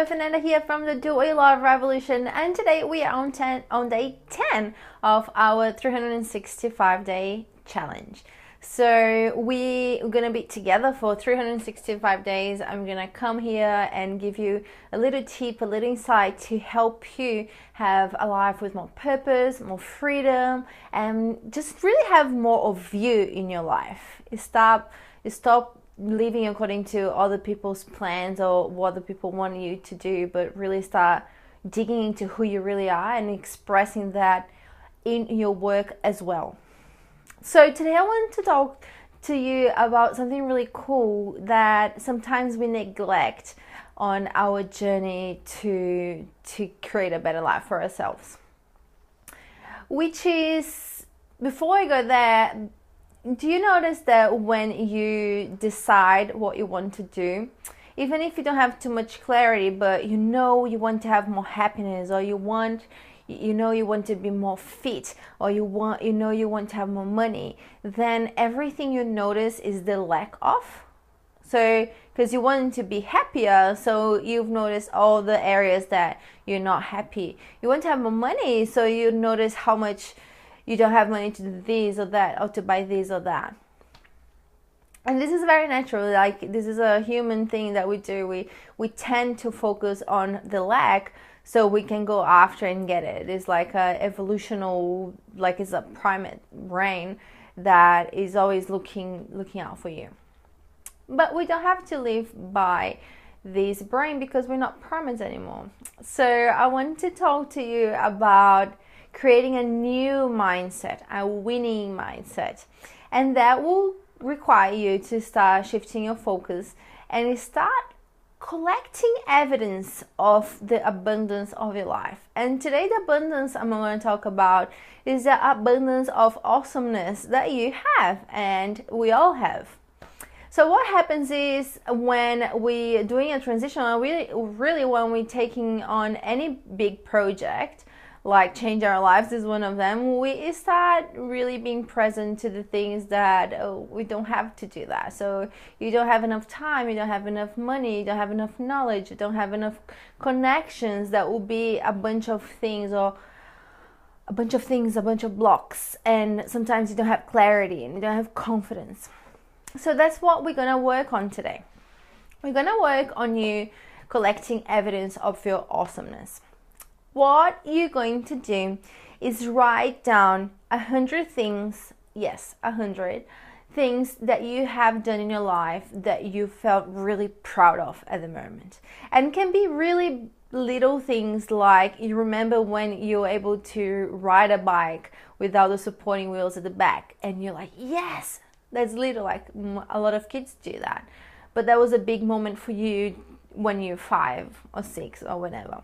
Hello, Fernanda here from the Do a Love Revolution, and today we are on day 10 of our 365-day challenge. So we're going to be together for 365 days. I'm going to come here and give you a little tip, a little insight to help you have a life with more purpose, more freedom, and just really have more of you in your life. You stop living according to other people's plans or what the people want you to do, but really start digging into who you really are and expressing that in your work as well. So today I want to talk to you about something really cool that sometimes we neglect on our journey to create a better life for ourselves. Which is, before I go there, do you notice that when you decide what you want to do, even if you don't have too much clarity, but you want to have more happiness, or you want to be more fit, or you want to have more money, then everything you notice is the lack of. So, because you want to be happier, so you've noticed all the areas that you're not happy. You want to have more money, so you notice how much you don't have money to do this or that, or to buy this or that. And this is very natural. Like, this is a human thing that we do. We tend to focus on the lack so we can go after and get it. It's like a evolutional, like it's a primate brain that is always looking out for you. But we don't have to live by this brain because we're not primates anymore. So I want to talk to you about creating a new mindset, a winning mindset. And that will require you to start shifting your focus and start collecting evidence of the abundance of your life. And today the abundance I'm going to talk about is the abundance of awesomeness that you have and we all have. So what happens is when we're doing a transition, or really when we're taking on any big project, like change our lives is one of them, we start really being present to the things that we don't have to do that. So you don't have enough time, you don't have enough money, you don't have enough knowledge, you don't have enough connections. That will be a bunch of things, or a bunch of blocks, and sometimes you don't have clarity and you don't have confidence. So that's what we're going to work on today. We're going to work on you collecting evidence of your awesomeness. What you're going to do is write down 100 things, yes, 100 things that you have done in your life that you felt really proud of at the moment. And can be really little things, like you remember when you were able to ride a bike without the supporting wheels at the back, and you're like, yes, that's little, like a lot of kids do that. But that was a big moment for you when you're 5 or 6 or whatever.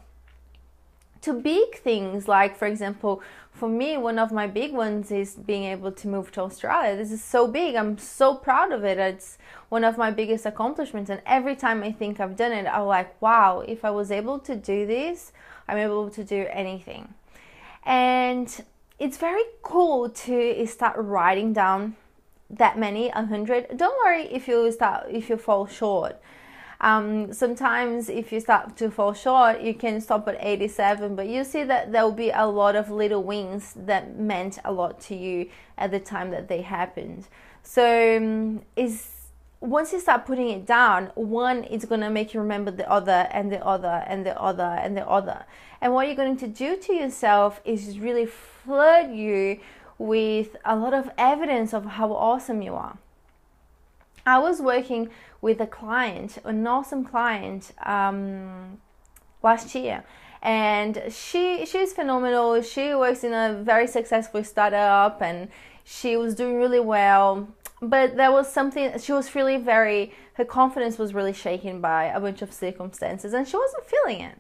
To big things, like for example, for me, one of my big ones is being able to move to Australia. This is so big. I'm so proud of it. It's one of my biggest accomplishments. And every time I think I've done it, I'm like, wow, if I was able to do this, I'm able to do anything. And it's very cool to start writing down that many, 100. Don't worry if you fall short. Sometimes if you start to fall short, you can stop at 87, but you see that there will be a lot of little wins that meant a lot to you at the time that they happened. So once you start putting it down, one, it's going to make you remember the other and the other and the other and the other. And what you're going to do to yourself is really flood you with a lot of evidence of how awesome you are. I was working with a client, an awesome client, last year, and she's phenomenal. She works in a very successful startup, and she was doing really well. But there was something, she was really her confidence was really shaken by a bunch of circumstances, and she wasn't feeling it.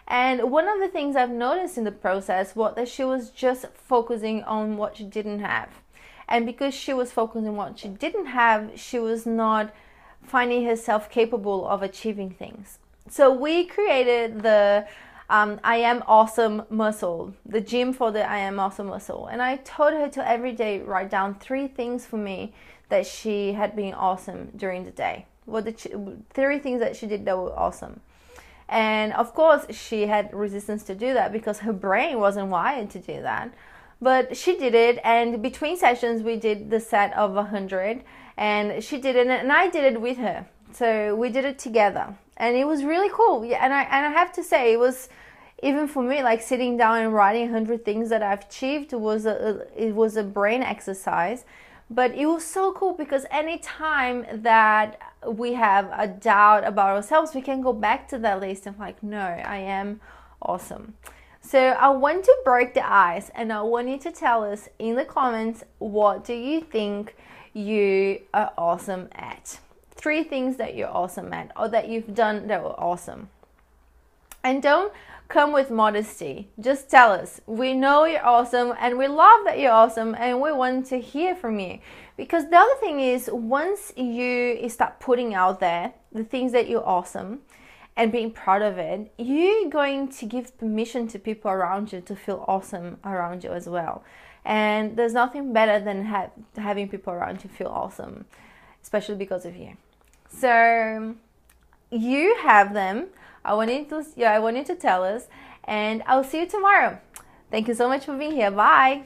And one of the things I've noticed in the process was that she was just focusing on what she didn't have. And because she was focusing on what she didn't have, she was not finding herself capable of achieving things. So we created the I Am Awesome muscle, the gym for the I Am Awesome muscle. And I told her to every day write down 3 things for me that she had been awesome during the day. 3 things that she did that were awesome. And of course, she had resistance to do that because her brain wasn't wired to do that. But she did it, and between sessions, we did the set of 100, and she did it, and I did it with her. So we did it together, and it was really cool. Yeah, and I have to say, it was, even for me, like sitting down and writing 100 things that I've achieved was a brain exercise. But it was so cool because anytime that we have a doubt about ourselves, we can go back to that list and like, no, I am awesome. So I want to break the ice, and I want you to tell us in the comments, what do you think you are awesome at? 3 things that you're awesome at, or that you've done that were awesome. And don't come with modesty. Just tell us. We know you're awesome, and we love that you're awesome, and we want to hear from you. Because the other thing is, once you start putting out there the things that you're awesome and being proud of it, you're going to give permission to people around you to feel awesome around you as well. And there's nothing better than having people around you feel awesome, especially because of you. So you have them. I want you to tell us, and I'll see you tomorrow. Thank you so much for being here. Bye.